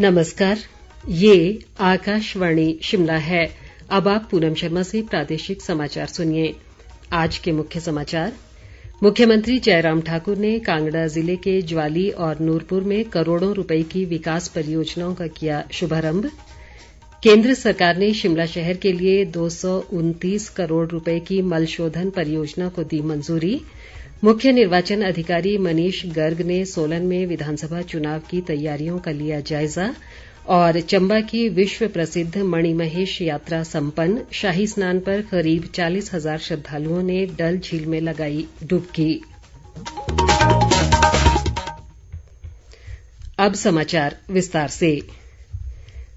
नमस्कार, ये आकाशवाणी शिमला है। अब आप पूनम शर्मा से प्रादेशिक समाचार सुनिए। आज के मुख्य समाचार। मुख्यमंत्री जयराम ठाकुर ने कांगड़ा जिले के ज्वाली और नूरपुर में करोड़ों रुपए की विकास परियोजनाओं का किया शुभारंभ। केंद्र सरकार ने शिमला शहर के लिए 229 करोड़ रुपए की मल शोधन परियोजना को दी मंजूरी। मुख्य निर्वाचन अधिकारी मनीष गर्ग ने सोलन में विधानसभा चुनाव की तैयारियों का लिया जायजा। और चंबा की विश्व प्रसिद्ध मणिमहेश यात्रा संपन्न। शाही स्नान पर करीब 40,000 श्रद्धालुओं ने डल झील में लगाई डुबकी। अब समाचार विस्तार से।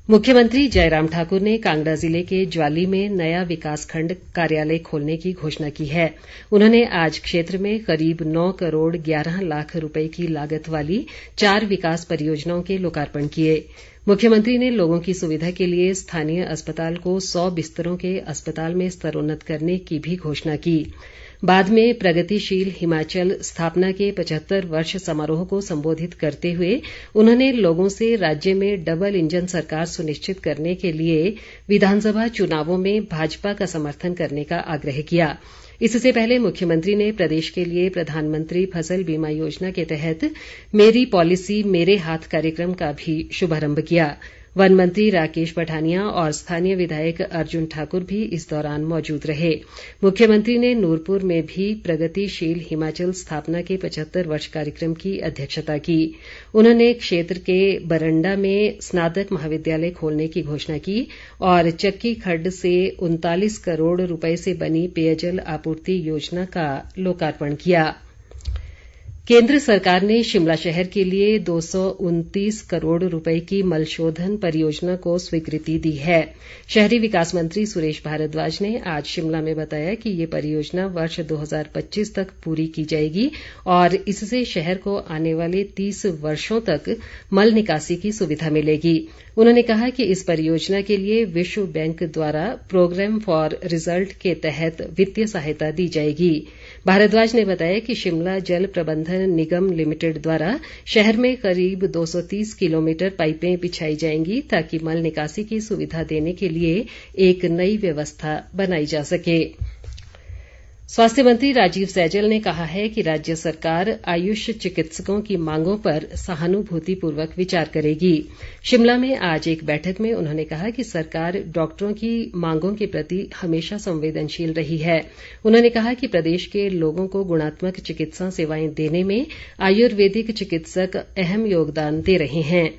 मुख्यमंत्री जयराम ठाकुर ने कांगड़ा जिले के ज्वाली में नया विकास खंड कार्यालय खोलने की घोषणा की है। उन्होंने आज क्षेत्र में करीब 9 करोड़ 11 लाख रुपए की लागत वाली 4 विकास परियोजनाओं के लोकार्पण किए। मुख्यमंत्री ने लोगों की सुविधा के लिए स्थानीय अस्पताल को 100 बिस्तरों के अस्पताल में स्तरोन्नत करने की भी घोषणा की। बाद में प्रगतिशील हिमाचल स्थापना के 75 वर्ष समारोह को संबोधित करते हुए उन्होंने लोगों से राज्य में डबल इंजन सरकार सुनिश्चित करने के लिए विधानसभा चुनावों में भाजपा का समर्थन करने का आग्रह किया। इससे पहले मुख्यमंत्री ने प्रदेश के लिए प्रधानमंत्री फसल बीमा योजना के तहत मेरी पॉलिसी मेरे हाथ कार्यक्रम का भी शुभारंभ किया। वन मंत्री राकेश पठानिया और स्थानीय विधायक अर्जुन ठाकुर भी इस दौरान मौजूद रहे। मुख्यमंत्री ने नूरपुर में भी प्रगतिशील हिमाचल स्थापना के 75 वर्ष कार्यक्रम की अध्यक्षता की। उन्होंने क्षेत्र के बरंडा में स्नातक महाविद्यालय खोलने की घोषणा की और चक्की खड्ड से 39 करोड़ रुपए से बनी पेयजल आपूर्ति योजना का लोकार्पण किया। केंद्र सरकार ने शिमला शहर के लिए 229 करोड़ रुपए की मलशोधन परियोजना को स्वीकृति दी है। शहरी विकास मंत्री सुरेश भारद्वाज ने आज शिमला में बताया कि ये परियोजना वर्ष 2025 तक पूरी की जाएगी और इससे शहर को आने वाले 30 वर्षों तक मल निकासी की सुविधा मिलेगी। उन्होंने कहा कि इस परियोजना के लिए विश्व बैंक द्वारा प्रोग्राम फॉर रिजल्ट के तहत वित्तीय सहायता दी जाएगी। भारद्वाज ने बताया कि शिमला जल प्रबंधन निगम लिमिटेड द्वारा शहर में करीब 230 किलोमीटर पाइपें बिछाई जाएंगी ताकि मल निकासी की सुविधा देने के लिए एक नई व्यवस्था बनाई जा सके। स्वास्थ्य मंत्री राजीव सैजल ने कहा है कि राज्य सरकार आयुष चिकित्सकों की मांगों पर सहानुभूतिपूर्वक विचार करेगी। शिमला में आज एक बैठक में उन्होंने कहा कि सरकार डॉक्टरों की मांगों के प्रति हमेशा संवेदनशील रही है। उन्होंने कहा कि प्रदेश के लोगों को गुणात्मक चिकित्सा सेवाएं देने में आयुर्वेदिक चिकित्सक अहम योगदान दे रहे हैं।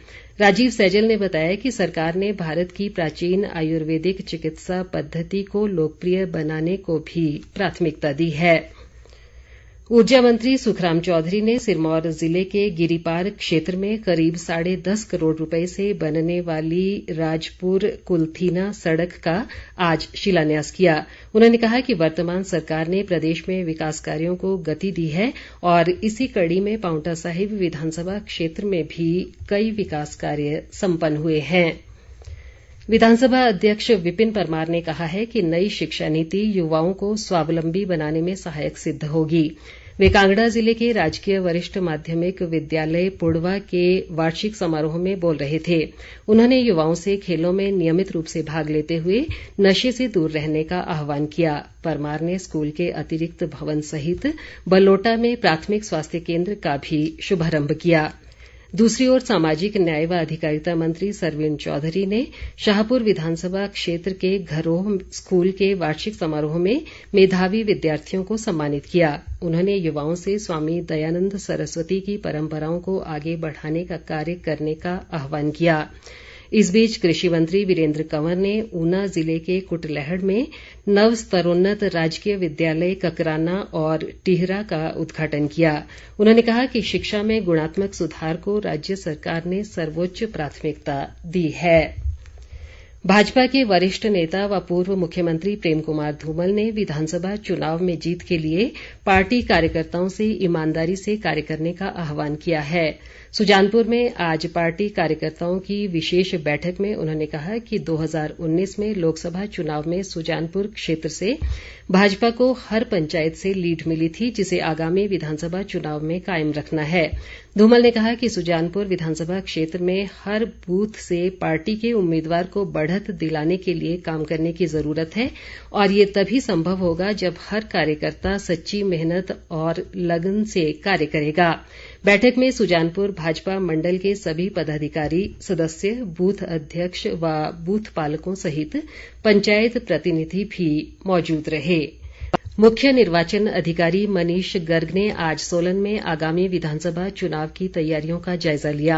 राजीव सैजल ने बताया कि सरकार ने भारत की प्राचीन आयुर्वेदिक चिकित्सा पद्धति को लोकप्रिय बनाने को भी प्राथमिकता दी है। ऊर्जा मंत्री सुखराम चौधरी ने सिरमौर जिले के गिरिपार क्षेत्र में करीब 10.5 करोड़ रुपए से बनने वाली राजपुर कुलथीना सड़क का आज शिलान्यास किया। उन्होंने कहा कि वर्तमान सरकार ने प्रदेश में विकास कार्यों को गति दी है और इसी कड़ी में पांवटा साहिब विधानसभा क्षेत्र में भी कई विकास कार्य संपन्न हुए हैं। विधानसभा अध्यक्ष विपिन परमार ने कहा है कि नई शिक्षा नीति युवाओं को स्वावलंबी बनाने में सहायक सिद्ध होगी। वे कांगड़ा जिले के राजकीय वरिष्ठ माध्यमिक विद्यालय पुड़वा के वार्षिक समारोह में बोल रहे थे। उन्होंने युवाओं से खेलों में नियमित रूप से भाग लेते हुए नशे से दूर रहने का आह्वान किया। परमार ने स्कूल के अतिरिक्त भवन सहित बलोटा में प्राथमिक स्वास्थ्य केंद्र का भी शुभारंभ किया। दूसरी ओर सामाजिक न्याय व अधिकारिता मंत्री सरवीण चौधरी ने शाहपुर विधानसभा क्षेत्र के घरोह स्कूल के वार्षिक समारोह में मेधावी विद्यार्थियों को सम्मानित किया। उन्होंने युवाओं से स्वामी दयानंद सरस्वती की परंपराओं को आगे बढ़ाने का कार्य करने का आह्वान किया। इस बीच कृषि मंत्री वीरेंद्र कंवर ने ऊना जिले के कुटलैहड़ में नव स्तरोन्नत राजकीय विद्यालय ककराना और टिहरा का उद्घाटन किया। उन्होंने कहा कि शिक्षा में गुणात्मक सुधार को राज्य सरकार ने सर्वोच्च प्राथमिकता दी है। भाजपा के वरिष्ठ नेता व पूर्व मुख्यमंत्री प्रेम कुमार धूमल ने विधानसभा चुनाव में जीत के लिए पार्टी कार्यकर्ताओं से ईमानदारी से कार्य करने का आह्वान किया है। सुजानपुर में आज पार्टी कार्यकर्ताओं की विशेष बैठक में उन्होंने कहा कि 2019 में लोकसभा चुनाव में सुजानपुर क्षेत्र से भाजपा को हर पंचायत से लीड मिली थी, जिसे आगामी विधानसभा चुनाव में कायम रखना है। धूमल ने कहा कि सुजानपुर विधानसभा क्षेत्र में हर बूथ से पार्टी के उम्मीदवार को बढ़त दिलाने के लिए काम करने की जरूरत है और ये तभी संभव होगा जब हर कार्यकर्ता सच्ची मेहनत और लगन से कार्य करेगा। बैठक में सुजानपुर भाजपा मंडल के सभी पदाधिकारी, सदस्य, बूथ अध्यक्ष व बूथ पालकों सहित पंचायत प्रतिनिधि भी मौजूद रहे। मुख्य निर्वाचन अधिकारी मनीष गर्ग ने आज सोलन में आगामी विधानसभा चुनाव की तैयारियों का जायजा लिया।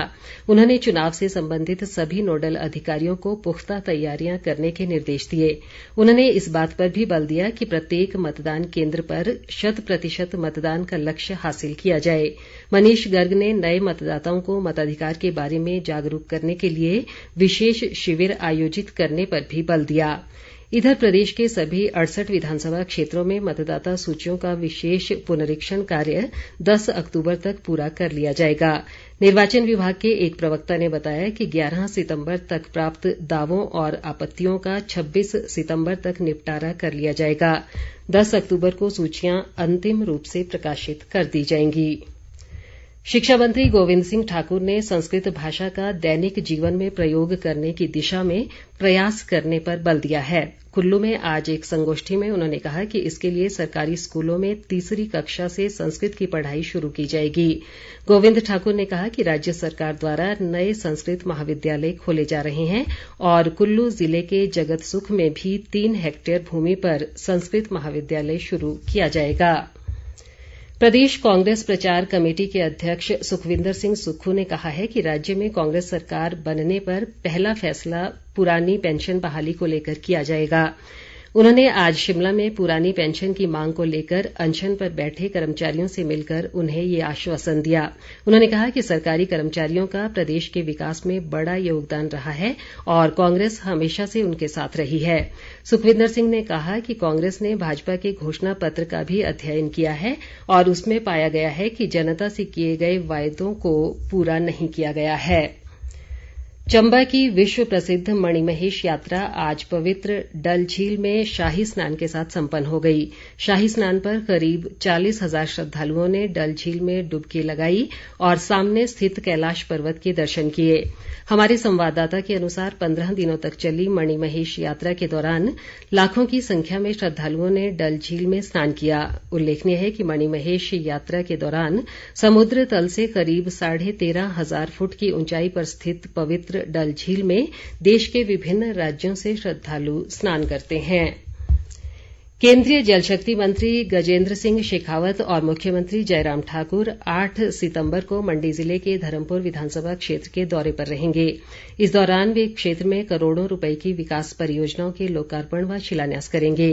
उन्होंने चुनाव से संबंधित सभी नोडल अधिकारियों को पुख्ता तैयारियां करने के निर्देश दिए। उन्होंने इस बात पर भी बल दिया कि प्रत्येक मतदान केन्द्र पर 100% मतदान का लक्ष्य हासिल किया जाए। मनीष गर्ग ने नए मतदाताओं को मताधिकार के बारे में जागरूक करने के लिए विशेष शिविर आयोजित करने पर भी बल दिया। इधर प्रदेश के सभी 68 विधानसभा क्षेत्रों में मतदाता सूचियों का विशेष पुनरीक्षण कार्य 10 अक्तूबर तक पूरा कर लिया जाएगा। निर्वाचन विभाग के एक प्रवक्ता ने बताया कि 11 सितंबर तक प्राप्त दावों और आपत्तियों का 26 सितंबर तक निपटारा कर लिया जाएगा। 10 अक्तूबर को सूचियां अंतिम रूप से प्रकाशित कर दी जाएंगी। शिक्षा मंत्री गोविंद सिंह ठाकुर ने संस्कृत भाषा का दैनिक जीवन में प्रयोग करने की दिशा में प्रयास करने पर बल दिया है। कुल्लू में आज एक संगोष्ठी में उन्होंने कहा कि इसके लिए सरकारी स्कूलों में तीसरी कक्षा से संस्कृत की पढ़ाई शुरू की जाएगी। गोविंद ठाकुर ने कहा कि राज्य सरकार द्वारा नए संस्कृत महाविद्यालय खोले जा रहे हैं और कुल्लू जिले के जगतसुख में भी 3 हेक्टेयर भूमि पर संस्कृत महाविद्यालय शुरू किया जाएगा। प्रदेश कांग्रेस प्रचार कमेटी के अध्यक्ष सुखविंदर सिंह सुक्खू ने कहा है कि राज्य में कांग्रेस सरकार बनने पर पहला फैसला पुरानी पेंशन बहाली को लेकर किया जाएगा। उन्होंने आज शिमला में पुरानी पेंशन की मांग को लेकर अनशन पर बैठे कर्मचारियों से मिलकर उन्हें ये आश्वासन दिया। उन्होंने कहा कि सरकारी कर्मचारियों का प्रदेश के विकास में बड़ा योगदान रहा है और कांग्रेस हमेशा से उनके साथ रही है। सुखविंदर सिंह ने कहा कि कांग्रेस ने भाजपा के घोषणा पत्र का भी अध्ययन किया है और उसमें पाया गया है कि जनता से किए गए वायदों को पूरा नहीं किया गया है। चंबा की विश्व प्रसिद्ध मणिमहेश यात्रा आज पवित्र डल झील में शाही स्नान के साथ संपन्न हो गई। शाही स्नान पर करीब 40,000 श्रद्धालुओं ने डल झील में डुबकी लगाई और सामने स्थित कैलाश पर्वत के दर्शन किए। हमारे संवाददाता के अनुसार 15 दिनों तक चली मणिमहेश यात्रा के दौरान लाखों की संख्या में श्रद्धालुओं ने डल झील में स्नान किया। उल्लेखनीय है कि मणिमहेश यात्रा के दौरान समुद्र तल से करीब 13,500 फुट की ऊंचाई पर स्थित पवित्र डल झील में देश के विभिन्न राज्यों से श्रद्धालु स्नान करते हैं। केंद्रीय जल शक्ति मंत्री गजेंद्र सिंह शेखावत और मुख्यमंत्री जयराम ठाकुर 8 सितंबर को मंडी जिले के धर्मपुर विधानसभा क्षेत्र के दौरे पर रहेंगे। इस दौरान वे क्षेत्र में करोड़ों रुपए की विकास परियोजनाओं के लोकार्पण व शिलान्यास करेंगे।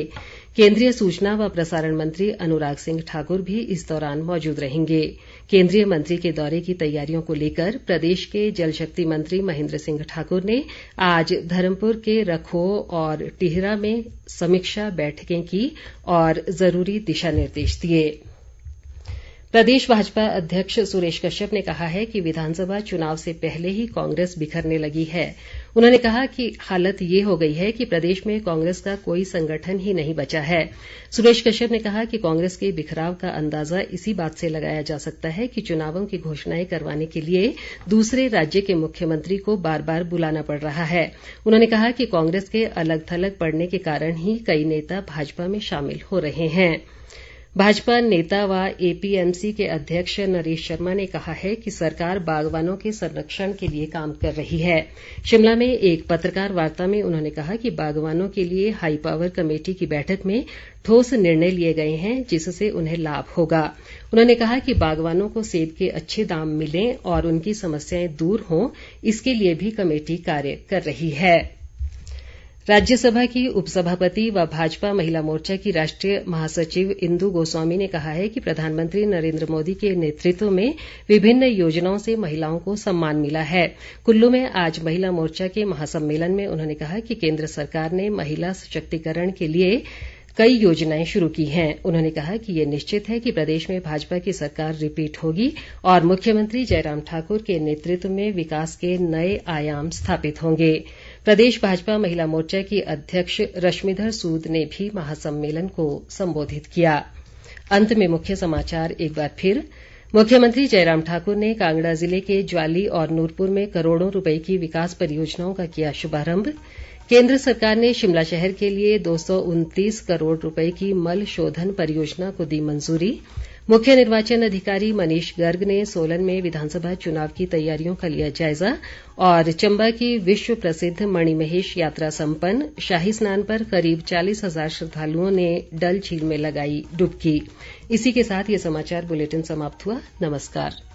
केंद्रीय सूचना व प्रसारण मंत्री अनुराग सिंह ठाकुर भी इस दौरान मौजूद रहेंगे। केंद्रीय मंत्री के दौरे की तैयारियों को लेकर प्रदेश के जल शक्ति मंत्री महेंद्र सिंह ठाकुर ने आज धर्मपुर के रखो और टिहरा में समीक्षा बैठकें की और जरूरी दिशा निर्देश दिए। प्रदेश भाजपा अध्यक्ष सुरेश कश्यप ने कहा है कि विधानसभा चुनाव से पहले ही कांग्रेस बिखरने लगी है। उन्होंने कहा कि हालत ये हो गई है कि प्रदेश में कांग्रेस का कोई संगठन ही नहीं बचा है। सुरेश कश्यप ने कहा कि कांग्रेस के बिखराव का अंदाजा इसी बात से लगाया जा सकता है कि चुनावों की घोषणाएं करवाने के लिए दूसरे राज्य के मुख्यमंत्री को बार बार बुलाना पड़ रहा है। उन्होंने कहा कि कांग्रेस के अलग थलग पड़ने के कारण ही कई नेता भाजपा में शामिल हो रहे हैं। भाजपा नेता व एपीएमसी के अध्यक्ष नरेश शर्मा ने कहा है कि सरकार बागवानों के संरक्षण के लिए काम कर रही है। शिमला में एक पत्रकार वार्ता में उन्होंने कहा कि बागवानों के लिए हाई पावर कमेटी की बैठक में ठोस निर्णय लिए गए हैं जिससे उन्हें लाभ होगा। उन्होंने कहा कि बागवानों को सेब के अच्छे दाम मिलें और उनकी समस्याएं दूर हों, इसके लिए भी कमेटी कार्य कर रही है। राज्यसभा की उपसभापति व भाजपा महिला मोर्चा की राष्ट्रीय महासचिव इंदु गोस्वामी ने कहा है कि प्रधानमंत्री नरेंद्र मोदी के नेतृत्व में विभिन्न योजनाओं से महिलाओं को सम्मान मिला है। कुल्लू में आज महिला मोर्चा के महासम्मेलन में उन्होंने कहा कि केंद्र सरकार ने महिला सशक्तिकरण के लिए कई योजनाएं शुरू की हैं। उन्होंने कहा कि ये निश्चित है कि प्रदेश में भाजपा की सरकार रिपीट होगी और मुख्यमंत्री जयराम ठाकुर के नेतृत्व में विकास के नए आयाम स्थापित होंगे। प्रदेश भाजपा महिला मोर्चा की अध्यक्ष रश्मिधर सूद ने भी महासम्मेलन को संबोधित किया। अंत में मुख्य समाचार एक बार फिर। मुख्यमंत्री जयराम ठाकुर ने कांगड़ा जिले के ज्वाली और नूरपुर में करोड़ों रुपए की विकास परियोजनाओं का किया शुभारंभ। केंद्र सरकार ने शिमला शहर के लिए 229 करोड़ रुपए की मल शोधन परियोजना को दी मंजूरी। मुख्य निर्वाचन अधिकारी मनीष गर्ग ने सोलन में विधानसभा चुनाव की तैयारियों का लिया जायजा। और चंबा की विश्व प्रसिद्ध मणिमहेश यात्रा संपन्न। शाही स्नान पर करीब 40,000 श्रद्धालुओं ने डल झील में लगाई डुबकी। इसी के साथ ये समाचार बुलेटिन समाप्त हुआ। नमस्कार।